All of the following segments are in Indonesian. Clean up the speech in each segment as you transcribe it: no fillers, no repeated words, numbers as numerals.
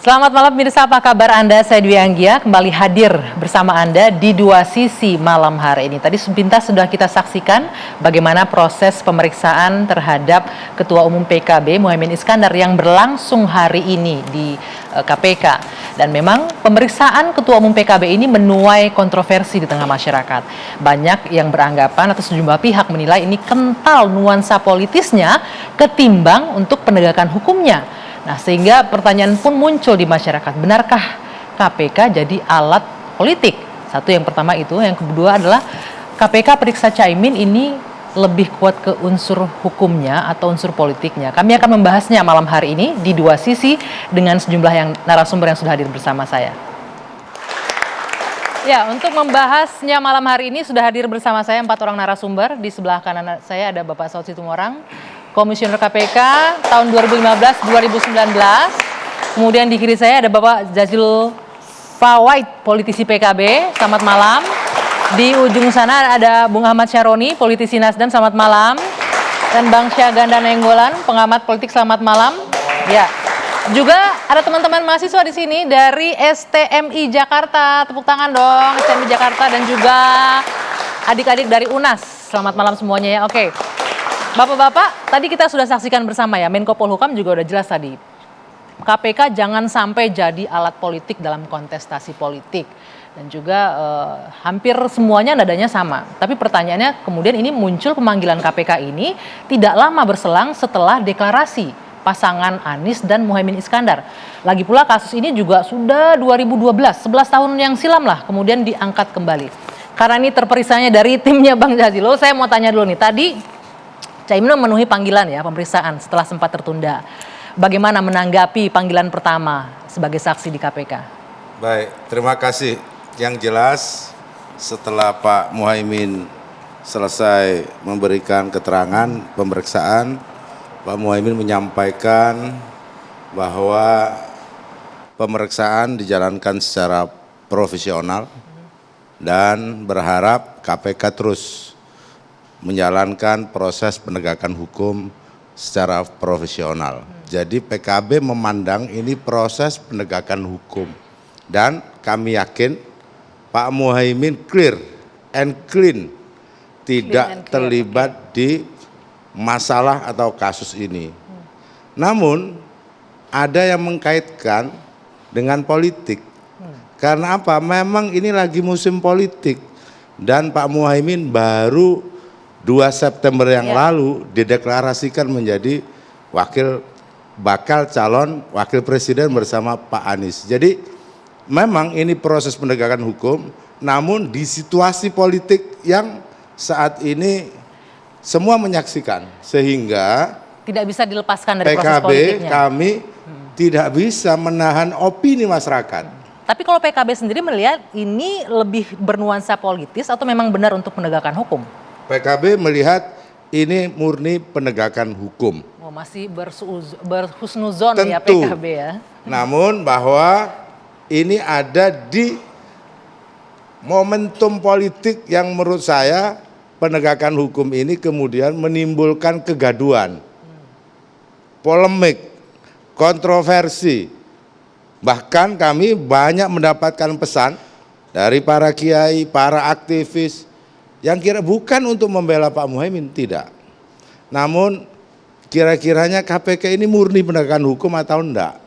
Selamat malam pemirsa, apa kabar Anda? Saya Dwi Anggia kembali hadir bersama Anda di Dua Sisi malam hari ini. Tadi sepintas sudah kita saksikan bagaimana proses pemeriksaan terhadap Ketua Umum PKB Muhaimin Iskandar yang berlangsung hari ini di KPK. Dan memang pemeriksaan Ketua Umum PKB ini menuai kontroversi di tengah masyarakat. Banyak yang beranggapan atau sejumlah pihak menilai ini kental nuansa politisnya ketimbang untuk penegakan hukumnya. Nah, sehingga pertanyaan pun muncul di masyarakat, benarkah KPK jadi alat politik? Satu, yang pertama itu. Yang kedua adalah KPK periksa Caimin ini lebih kuat ke unsur hukumnya atau unsur politiknya. Kami akan membahasnya malam hari ini di Dua Sisi dengan sejumlah narasumber yang sudah hadir bersama saya. Ya, untuk membahasnya malam hari ini sudah hadir bersama saya 4 orang narasumber. Di sebelah kanan saya ada Bapak Saud Situmorang, Komisioner KPK tahun 2015-2019. Kemudian di kiri saya ada Bapak Jazilul Fawait, politisi PKB. Selamat malam. Di ujung sana ada Bung Ahmad Syaroni, politisi Nasdem. Selamat malam. Dan Bang Syahganda Nainggolan, pengamat politik. Selamat malam. Ya. Juga ada teman-teman mahasiswa di sini dari STMI Jakarta. Tepuk tangan dong, STMI Jakarta, dan juga adik-adik dari UNAS. Selamat malam semuanya ya. Oke. Bapak-bapak, tadi kita sudah saksikan bersama ya, Menko Polhukam juga udah jelas tadi. KPK jangan sampai jadi alat politik dalam kontestasi politik. Dan juga hampir semuanya nadanya sama. Tapi pertanyaannya kemudian ini muncul pemanggilan KPK ini tidak lama berselang setelah deklarasi pasangan Anies dan Muhaimin Iskandar. Lagi pula kasus ini juga sudah 2012, 11 tahun yang silam lah kemudian diangkat kembali. Karena ini terperiksanya dari timnya Bang Jazilul, saya mau tanya dulu nih, tadi Caimin memenuhi panggilan ya, pemeriksaan setelah sempat tertunda. Bagaimana menanggapi panggilan pertama sebagai saksi di KPK? Baik, terima kasih. Yang jelas setelah Pak Muhaimin selesai memberikan keterangan pemeriksaan, Pak Muhaimin menyampaikan bahwa pemeriksaan dijalankan secara profesional dan berharap KPK terus menjalankan proses penegakan hukum secara profesional. Jadi PKB memandang ini proses penegakan hukum dan kami yakin Pak Muhaimin clear and clean, tidak terlibat di masalah atau kasus ini. Namun ada yang mengkaitkan dengan politik. Karena apa? Memang ini lagi musim politik dan Pak Muhaimin baru 2 September yang lalu dideklarasikan menjadi bakal calon wakil presiden bersama Pak Anies. Jadi memang ini proses penegakan hukum, namun di situasi politik yang saat ini semua menyaksikan, sehingga tidak bisa dilepaskan dari proses PKB politiknya. Kami tidak bisa menahan opini masyarakat. Tapi kalau PKB sendiri melihat ini lebih bernuansa politis atau memang benar untuk penegakan hukum? PKB melihat ini murni penegakan hukum. Oh, masih berhusnuzon ya PKB ya. Namun bahwa ini ada di momentum politik yang menurut saya penegakan hukum ini kemudian menimbulkan kegaduhan, polemik, kontroversi. Bahkan kami banyak mendapatkan pesan dari para kiai, para aktivis yang kira bukan untuk membela Pak Muhaimin, tidak. Namun kira-kiranya KPK ini murni penegakan hukum atau enggak?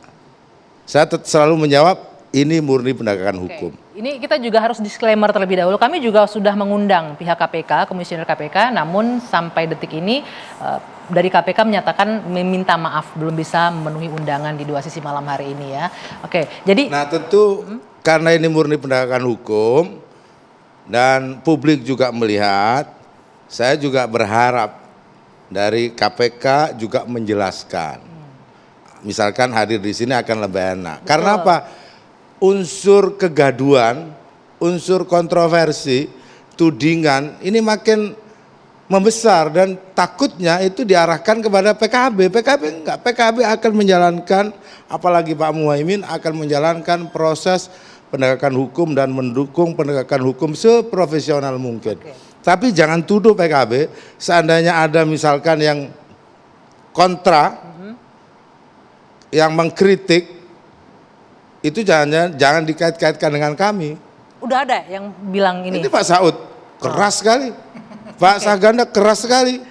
Saya selalu menjawab ini murni penegakan hukum. Ini kita juga harus disclaimer terlebih dahulu. Kami juga sudah mengundang pihak KPK, Komisioner KPK, namun sampai detik ini dari KPK menyatakan meminta maaf belum bisa memenuhi undangan di Dua Sisi malam hari ini ya. Oke, jadi. Nah tentu karena ini murni penegakan hukum dan publik juga melihat, saya juga berharap dari KPK juga menjelaskan. Misalkan hadir di sini akan lebih enak. Betul. Karena apa? Unsur kegaduhan, unsur kontroversi, tudingan ini makin membesar dan takutnya itu diarahkan kepada PKB. PKB enggak, PKB akan menjalankan, apalagi Pak Muhaimin akan menjalankan proses penegakan hukum dan mendukung penegakan hukum seprofesional mungkin. Tapi jangan tuduh PKB, seandainya ada misalkan yang kontra, yang mengkritik, itu jangan dikait-kaitkan dengan kami. Udah ada yang bilang ini. Ini Pak Saud keras sekali, Pak Saganda keras sekali.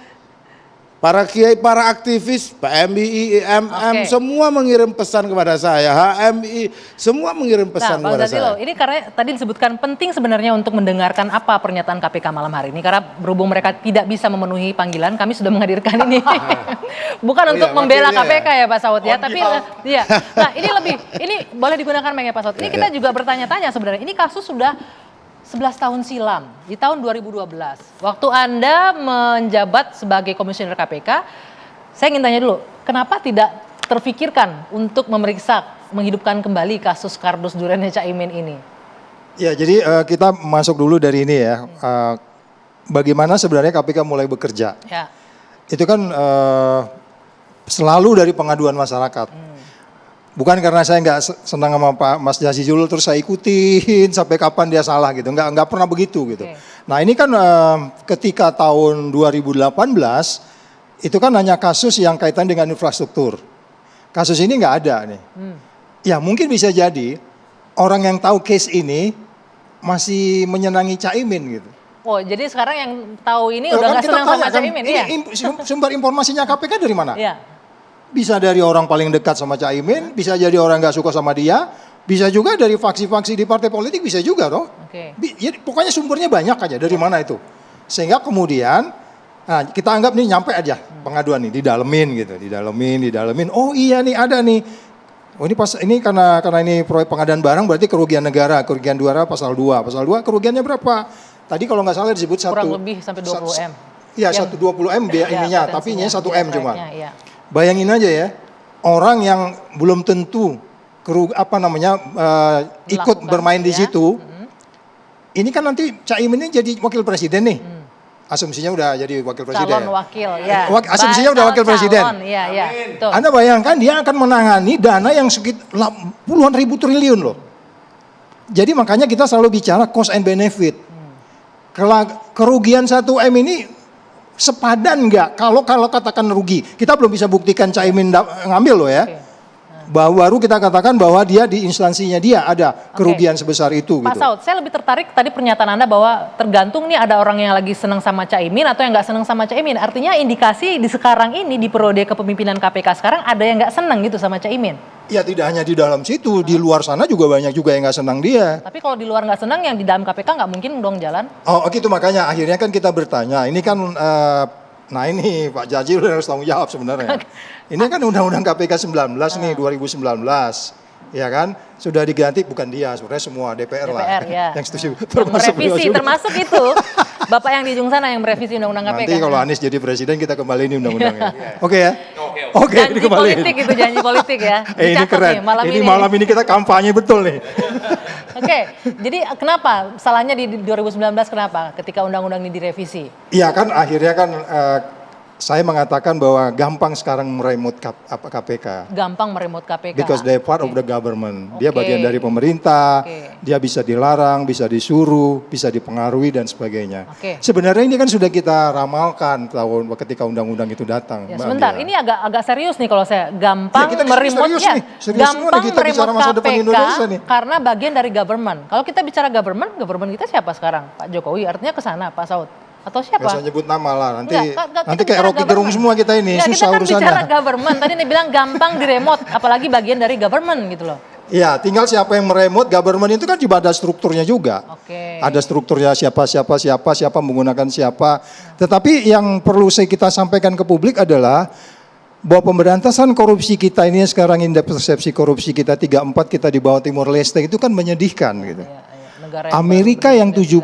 Para kiai, para aktivis, Pak MII, IMM, semua mengirim pesan kepada saya, HMI, semua mengirim pesan kepada saya. Ini karena tadi disebutkan penting sebenarnya untuk mendengarkan apa pernyataan KPK malam hari ini, karena berhubung mereka tidak bisa memenuhi panggilan, kami sudah menghadirkan ini. Bukan untuk membela KPK ya Pak Saud ya, tapi ya. Nah ini boleh digunakan ya Pak Saud. Ini kita juga bertanya-tanya sebenarnya, ini kasus sudah 11 tahun silam, di tahun 2012. Waktu Anda menjabat sebagai komisioner KPK, saya ingin tanya dulu, kenapa tidak terfikirkan untuk memeriksa, menghidupkan kembali kasus kardus duriannya Caimin ini? Ya, jadi kita masuk dulu dari ini ya. Bagaimana sebenarnya KPK mulai bekerja? Ya. Itu kan selalu dari pengaduan masyarakat. Bukan karena saya nggak senang sama Pak Mas Jazilul terus saya ikutin sampai kapan dia salah gitu, nggak pernah begitu gitu. Nah ini kan ketika tahun 2018 itu kan hanya kasus yang kaitan dengan infrastruktur. Kasus ini nggak ada nih. Ya mungkin bisa jadi orang yang tahu case ini masih menyenangi Caimin gitu. Oh jadi sekarang yang tahu ini udah nggak senang sama Caimin ya? Sumber informasinya KPK dari mana? Iya. Bisa dari orang paling dekat sama Caimin, bisa jadi orang nggak suka sama dia, bisa juga dari faksi-faksi di partai politik, bisa juga toh. Ya, pokoknya sumbernya banyak aja, dari mana itu. Sehingga kemudian, nah, kita anggap nih nyampe aja pengaduan nih, didalemin gitu, didalemin. Oh iya nih ada nih. Oh ini karena ini proyek pengadaan barang berarti kerugian negara, kerugian negara pasal 2. Pasal 2 kerugiannya berapa? Tadi kalau nggak salah disebut kurang lebih sampai 20 M. Iya, 120 M ininya, tapi ini 1 M cuma. Iya. Bayangin aja ya, orang yang belum tentu ikut bermain di situ, ini kan nanti Caimin ini jadi wakil presiden nih. Asumsinya udah jadi wakil presiden. Calon wakil, ya. Asumsinya udah wakil presiden. Iya. Anda bayangkan dia akan menangani dana yang sekitar puluhan ribu triliun loh. Jadi makanya kita selalu bicara cost and benefit. Kerugian 1 M ini sepadan nggak? Kalau katakan rugi, kita belum bisa buktikan Caimin ngambil loh ya. Baru kita katakan bahwa dia di instansinya dia ada kerugian sebesar itu. Pak Saud, saya lebih tertarik tadi pernyataan Anda bahwa tergantung nih ada orang yang lagi senang sama Caimin atau yang nggak senang sama Caimin. Artinya indikasi di sekarang ini di periode kepemimpinan KPK sekarang ada yang nggak senang gitu sama Caimin. Ya tidak hanya di dalam situ, di luar sana juga banyak juga yang nggak senang dia. Tapi kalau di luar nggak senang, yang di dalam KPK nggak mungkin dong jalan. Oh gitu, makanya akhirnya kan kita bertanya, ini kan, nah ini Pak Jazilul harus tanggung jawab sebenarnya. Ini kan Undang-Undang KPK 19 nih, 2019. Ya kan, sudah diganti, bukan dia, sebenarnya semua DPR lah. Ya. Yang setuju. Termasuk itu, Bapak yang di ujung sana yang merevisi Undang-Undang KPK. Nanti kalau Anies jadi presiden kita kembali ini undang-undangnya. Oke ya? Oke, janji politik itu, janji politik ya. Ini keren, nih, malam ini kita kampanye betul nih. Oke, jadi kenapa salahnya di 2019 kenapa ketika undang-undang ini direvisi? Iya kan akhirnya kan saya mengatakan bahwa gampang sekarang meremut KPK. Gampang meremut KPK. Because they part of the government. Dia bagian dari pemerintah, dia bisa dilarang, bisa disuruh, bisa dipengaruhi dan sebagainya. Sebenarnya ini kan sudah kita ramalkan ketika undang-undang itu datang. Ya, sebentar, ini agak serius nih kalau saya gampang meremut gampang meremut KPK karena bagian dari government. Kalau kita bicara government kita siapa sekarang? Pak Jokowi, artinya ke sana Pak Saud. Atau siapa? Gak usah nyebut nama lah, nanti kayak Rocky Gerung semua kita ini, susah urusannya. Kita kan bicara government, tadi nih bilang gampang diremot, apalagi bagian dari government gitu loh. Iya, tinggal siapa yang meremot, government itu kan juga ada strukturnya juga. Ada strukturnya siapa menggunakan siapa. Tetapi yang perlu kita sampaikan ke publik adalah bahwa pemberantasan korupsi kita ini sekarang indeks persepsi korupsi kita 34, kita di bawah Timor Leste itu kan menyedihkan gitu. Amerika yang 70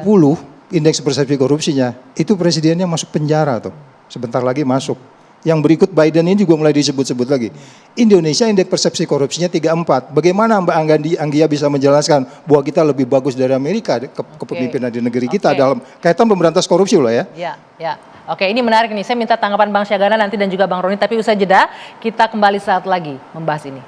indeks persepsi korupsinya, itu presidennya masuk penjara tuh. Sebentar lagi masuk. Yang berikut Biden ini juga mulai disebut-sebut lagi. Indonesia indeks persepsi korupsinya 34. Bagaimana Mbak Anggia bisa menjelaskan bahwa kita lebih bagus dari Amerika kepemimpinan di negeri kita dalam kaitan pemberantasan korupsi loh ya. Ya. Oke, ini menarik nih. Saya minta tanggapan Bang Syagana nanti dan juga Bang Roni, tapi usai jeda kita kembali saat lagi membahas ini.